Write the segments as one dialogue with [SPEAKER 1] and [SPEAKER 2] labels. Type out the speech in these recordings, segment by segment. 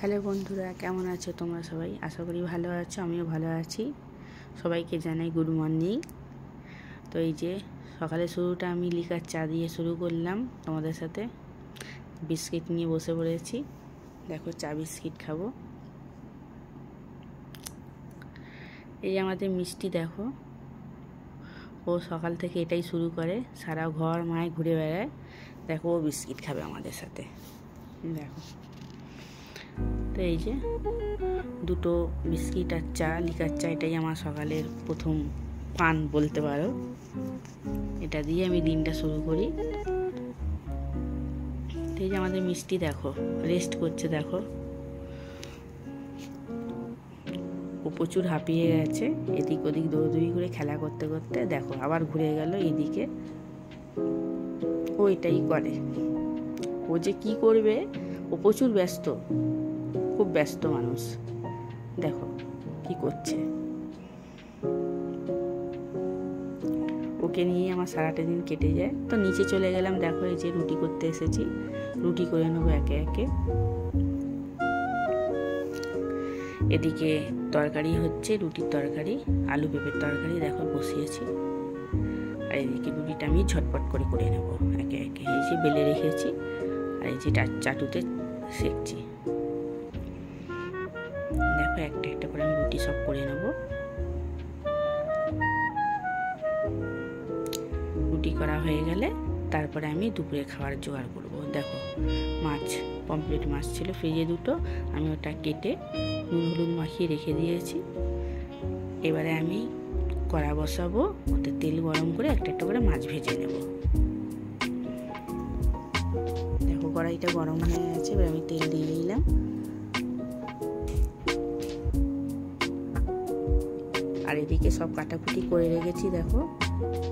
[SPEAKER 1] Hello বন্ধুরা, কেমন আছো তোমরা সবাই? আশা করি ভালো আছো, আমিও ভালো আছি। সবাইকে জানাই গুড মর্নিং। তো এই যে সকালে শুরুটা আমি লিকার চা দিয়ে শুরু করলাম তোমাদের সাথে। বিস্কিট নিয়ে বসে পড়েছি, দেখো চা বিস্কিট খাবো। এই যে আমাদের মিষ্টি, দেখো ও সকাল থেকে এটাই শুরু করে, সারা ঘর মায় ঘুরে বেড়ায়। দেখো ও বিস্কিট খাবে আমাদের সাথে, দেখো। তো এই যে দুটো বিস্কিট আর চা, লিকার চা, এটাই আমার সকালের প্রথম পান বলতে পারো। এটা দিয়ে আমি দিনটা শুরু করি। তো এই যে আমাদের মিষ্টি দেখো রেস্ট করছে, দেখো ও প্রচুর হাঁপিয়ে গেছে, এদিক ওদিক দৌড়দৌড়ি করে খেলা করতে করতে দেখো আবার ঘুরে গেল এদিকে। ও এটাই করে, ও যে কি করবে, ও প্রচুর ব্যস্ত, খুব ব্যস্ত মানুষ। দেখো কি করছে, ওকে নিয়ে আমার সারাটা দিন কেটে যায়। তো নিচে চলে গেলাম, দেখো এই যে রুটি করতে এসেছি, রুটি করে নেবো একে একে। এদিকে তরকারি হচ্ছে, রুটির তরকারি, আলু পেঁপের তরকারি দেখো বসিয়েছি। আর এদিকে রুটিটা আমি ঝটপট করে করে নেবো একে একে। এই যে বেলে রেখেছি, আর এই যে চাটুতে সেঁকছি। দেখো একটা একটা করে আমি রুটি সব করে নেব। রুটি করা হয়ে গেলে তারপরে আমি দুপুরে খাওয়ার জোগাড় করব। দেখো মাছ, পমফ্রেট মাছ ছিল ফ্রিজে দুটো, আমি ওটা কেটে নুন হলুদ মাখিয়ে রেখে দিয়েছি। এবারে আমি কড়া বসাবো, ওতে তেল গরম করে একটা একটা করে মাছ ভেজে নেব। দেখো কড়াইটা গরম হয়ে গেছে, এবার আমি তেল দিয়ে দিলাম। আর এদিকে সব কাটাকুটি করে রেখেছি, দেখো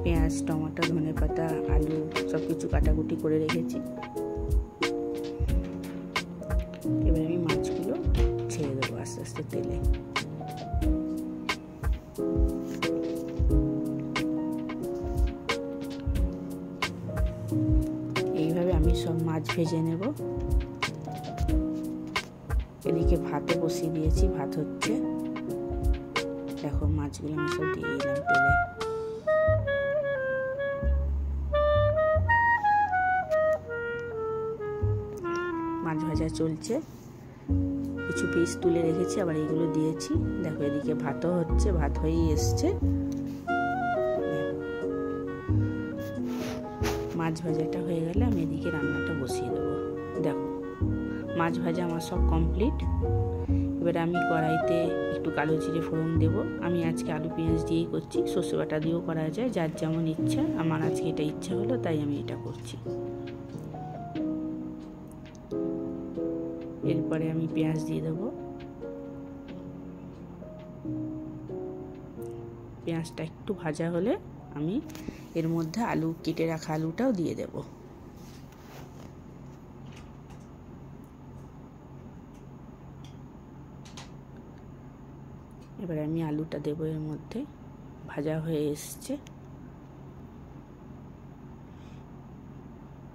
[SPEAKER 1] পেঁয়াজ, টমেটো, ধনেপাতা, আলু সব কিছু কাটাকুটি করে রেখেছি। এবার আমি মাছগুলো ছেড়ে দেবো আস্তে আস্তে তেলে। এইভাবে আমি সব মাছ ভেজে নেব। এদিকে ভাতও বসিয়ে দিয়েছি, ভাত হচ্ছে। দেখো মাছগুলো আমি সব দিয়ে দিলাম তেলে। মাছ ভাজা চলছে, কিছু পিস তুলে রেখেছি, আবার এইগুলো দিয়েছি। দেখো এদিকে ভাতও হচ্ছে, ভাত হয়েই এসছে। মাছ ভাজাটা হয়ে গেলে আমি এদিকে রান্নাটা বসিয়ে দেবো। দেখো মাছ ভাজা আমার সব কমপ্লিট। এবার আমি কড়াইতে একটু কালো জিরে ফোড়ন দেবো। আমি আজকে আলু পেঁয়াজ দিয়েই করছি, সর্ষে বাটা দিয়েও করা যায়, যার যেমন ইচ্ছা। আমার আজকে এটা ইচ্ছা হলো তাই আমি এটা করছি। এরপরে আমি পেঁয়াজ দিয়ে দেবো। পেঁয়াজটা একটু ভাজা হলে আমি এর মধ্যে আলু, কেটে রাখা আলুটাও দিয়ে দেব। এবারে আমি আলুটা দেবো এর মধ্যে, ভাজা হয়ে এসছে।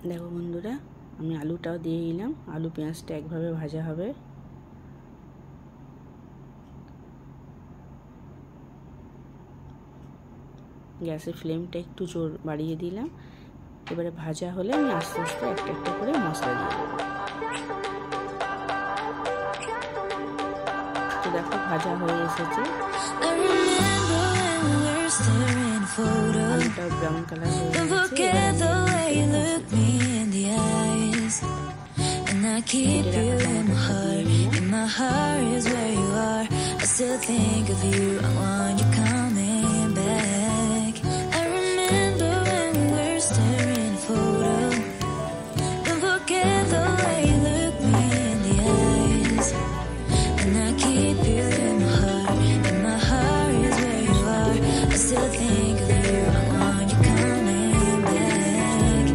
[SPEAKER 1] দেখো বন্ধুরা, আমি আলুটাও দিয়ে দিলাম। আলু পেঁয়াজটা একভাবে ভাজা হবে। গ্যাসের ফ্লেমটা একটু জোর বাড়িয়ে দিলাম। এবারে ভাজা হলে আমি আস্তে আস্তে একটা একটা করে মশলা দিয়ে দেবো। তো দেখো ভাজা হয়ে এসেছে, আলুটাও ব্রাউন কালার হয়ে গেছে। I keep you in my heart is where you are. I still think of you, I want you coming back. I remember when we were staring a photo. Don't forget the way you look me in the eyes. And I keep you in my heart is where you are. I still think of you, I want you coming back.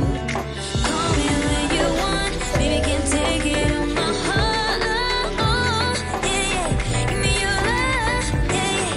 [SPEAKER 1] Call me when you want, baby, can't take it on my heart. Oh, yeah, yeah. Give me your love, yeah, yeah.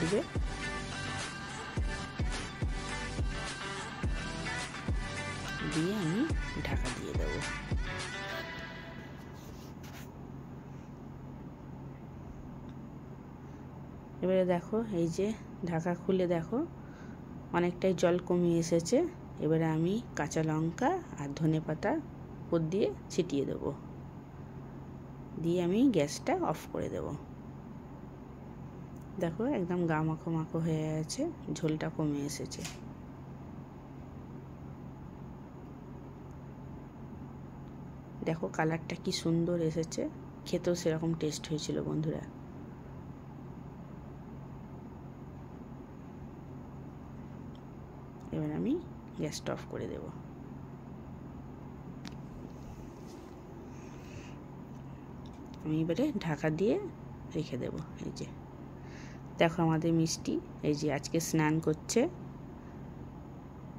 [SPEAKER 2] ফুটবে। দিয়ে আমি ঢাকা দিয়ে দেবো। এবারে দেখো এই যে ঢাকা খুলে দেখো অনেকটাই জল কমে এসেছে। এবারে আমি কাঁচা লঙ্কা আর ধনেপাতা উপর দিয়ে ছিটিয়ে দেবো, দিয়ে আমি গ্যাসটা অফ করে দেব। দেখো একদম গা মাখো মাখো হয়ে গেছে, ঝোলটা কমে এসেছে। দেখো কালারটা কি সুন্দর এসেছে, খেতেও সেরকম টেস্ট হয়েছিল বন্ধুরা। এবার আমি গ্যাসটা অফ করে দেব। আমি এবারে ঢাকা দিয়ে রেখে দেব। এই যে দেখো আমাদের মিষ্টি এই যে আজকে স্নান করছে।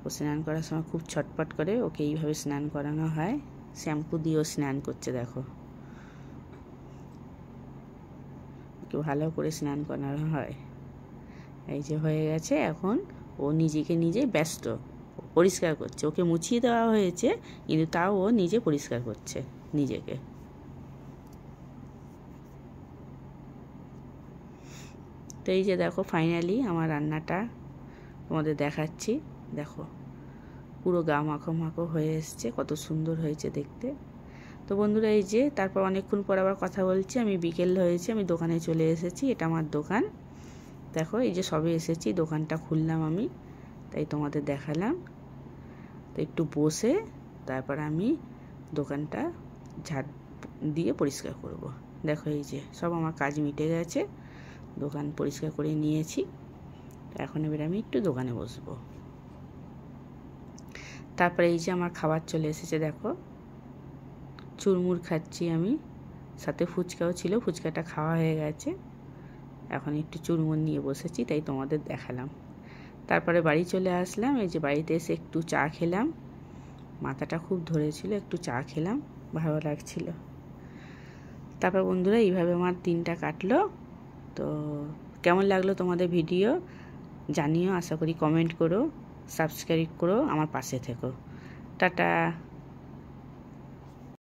[SPEAKER 2] ও স্নান করার সময় খুব ছটপট করে, ওকে এইভাবে স্নান করানো হয়, শ্যাম্পু দিয়েও স্নান করছে। দেখো ওকে ভালো করে স্নান করানো হয়। এই যে হয়ে গেছে, এখন ও নিজেকে নিজে ব্যস্ত, পরিষ্কার করছে। ওকে মুছিয়ে দেওয়া হয়েছে কিন্তু তাও ও নিজে পরিষ্কার করছে নিজেকে। তো এই যে দেখো ফাইনালি আমার রান্নাটা তোমাদের দেখাচ্ছি। দেখো পুরো গা মাখো মাখো হয়ে এসছে, কত সুন্দর হয়েছে দেখতে। তো বন্ধুরা এই যে তারপর অনেকক্ষণ পর আবার কথা বলছি, আমি বিকেল হয়েছে, আমি দোকানে চলে এসেছি। এটা আমার দোকান। দেখো এই যে সবে এসেছি, দোকানটা খুললাম আমি, তাই তোমাদের দেখালাম। তো একটু বসে তারপর আমি দোকানটা ঝাড় দিয়ে পরিষ্কার করব। দেখো এই যে সব আমার কাজ মিটে গেছে, দোকান পরিষ্কার করে নিয়েছি। এখন এবার আমি একটু দোকানে বসবো। তারপরে এই যে আমার খাবার চলে এসেছে। দেখো চুরমুর খাচ্ছি আমি, সাথে ফুচকাও ছিল, ফুচকাটা খাওয়া হয়ে গেছে। এখন একটু চুরমুর নিয়ে বসেছি, তাই তোমাদের দেখালাম। তারপরে বাড়ি চলে আসলাম। এই যে বাড়িতে এসে একটু চা খেলাম, মাথাটা খুব ধরেছিল, একটু চা খেলাম, ভালো লাগছিল। তারপর বন্ধুরা এইভাবে আমার দিনটা কাটলো। তো কেমন লাগলো তোমাদের ভিডিও জানিও, আশা করি কমেন্ট করো, সাবস্ক্রাইব করো, আমার পাশে থেকো। টাটা।